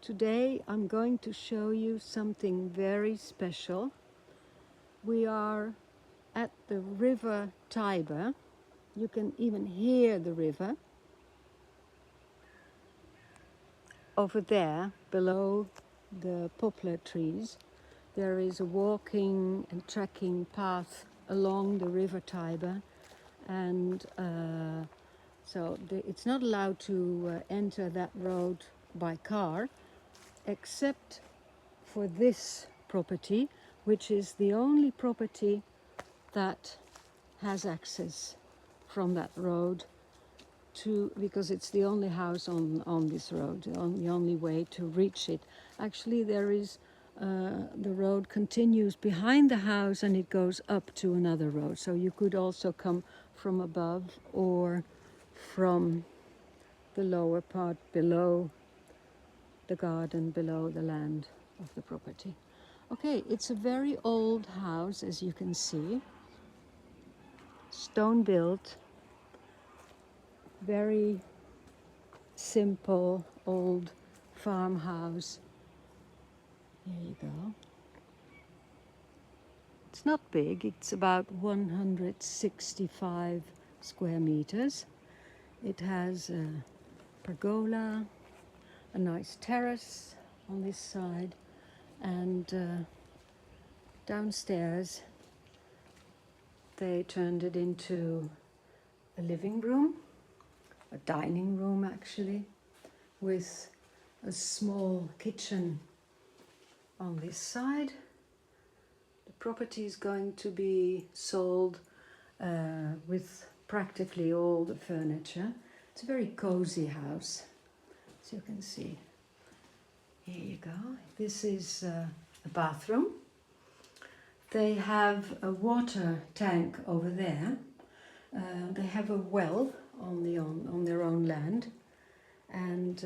Today I'm going to show you something very special. We are at the river Tiber. You can even hear the river. Over there, below the poplar trees, there is a walking and trekking path along the river Tiber, and it's not allowed to enter that road by car, except for this property, which is the only property that has access from that road because it's the only house on this road, the only way to reach it. Actually, there is the road continues behind the house and it goes up to another road. So you could also come from above or from the lower part below the garden, below the land of the property. Okay, it's a very old house, as you can see. Stone built, very simple old farmhouse. Here you go. It's not big, it's about 165 square meters. It has a pergola, a nice terrace on this side, and downstairs they turned it into a living room, a dining room actually, with a small kitchen on this side. The property is going to be sold with practically all the furniture. It's a very cozy house, as you can see. Here you go. This is a bathroom. They have a water tank over there. They have a well on their own land, and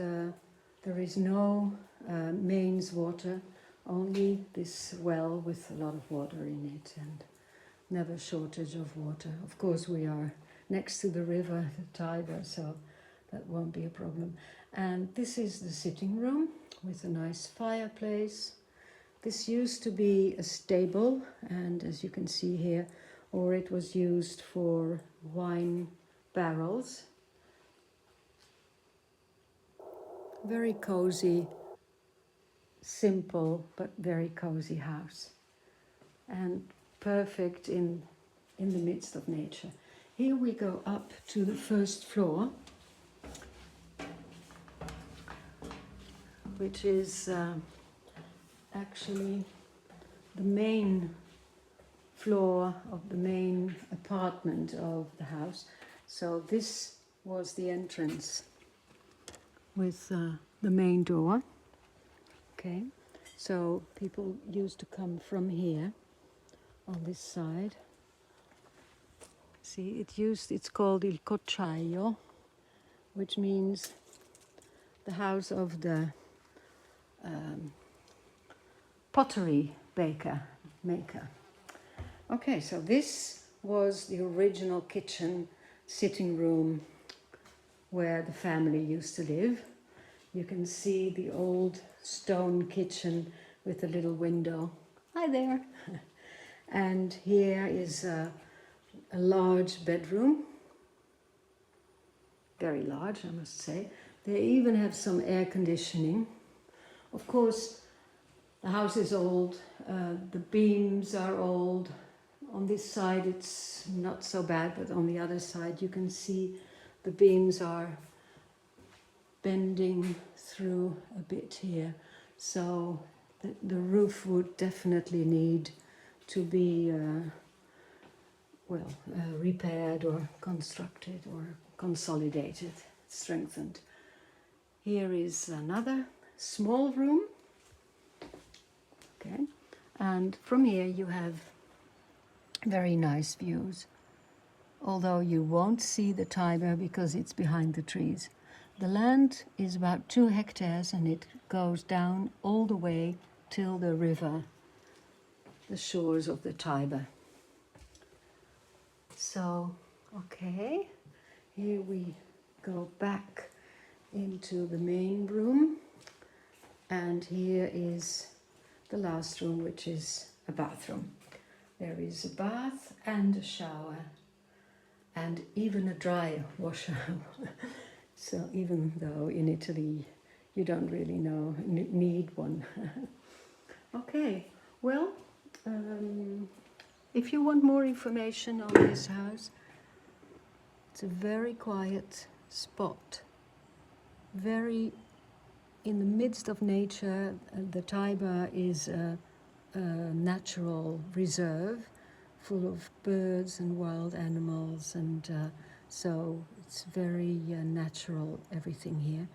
there is no mains water, only this well with a lot of water in it, and never shortage of water. Of course, we are next to the river, the Tiber, so that won't be a problem. And this is the sitting room with a nice fireplace. This used to be a stable, and as you can see here, or it was used for wine barrels. Very cozy, simple, but very cozy house. And perfect in the midst of nature. Here we go up to the first floor, which is actually the main floor of the main apartment of the house. So this was the entrance with the main door. Okay, so people used to come from here on this side. See, it's called il Cocciaio, which means the house of the pottery maker. Okay, so this was the original kitchen, sitting room where the family used to live. You can see the old stone kitchen with a little window. Hi there. And here is a large bedroom. Very large, I must say. They even have some air conditioning. Of course, the house is old, the beams are old. On this side it's not so bad, but on the other side you can see the beams are bending through a bit here. So the roof would definitely need to be repaired or constructed or consolidated, strengthened. Here is another small room. Okay, and from here you have very nice views, although you won't see the Tiber because it's behind the trees. The land is about 2 hectares and it goes down all the way till the river, the shores of the Tiber. So, okay, here we go back into the main room, And here is the last room, which is a bathroom. There is a bath and a shower and even a dry washer. So even though in Italy you don't really need one. Okay, well, if you want more information on this house, it's a very quiet spot, very in the midst of nature. The Tiber is a natural reserve full of birds and wild animals, and so it's very natural, everything here.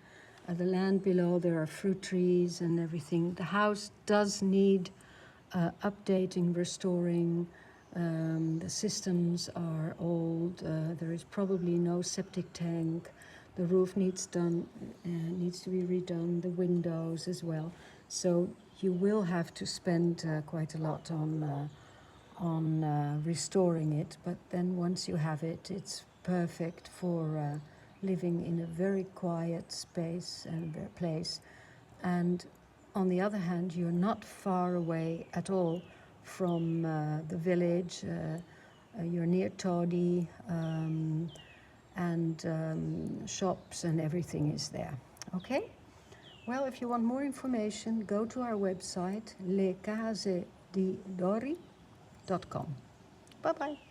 The land below, there are fruit trees and everything. The house does need updating, restoring. The systems are old. There is probably no septic tank. The roof needs to be redone. The windows as well. So you will have to spend quite a lot on restoring it. But then once you have it, it's perfect for living in a very quiet space and place. And on the other hand, you're not far away at all from the village. You're near Todi, and shops and everything is there. Okay? Well, if you want more information, go to our website, lecasedidori.com. Bye-bye.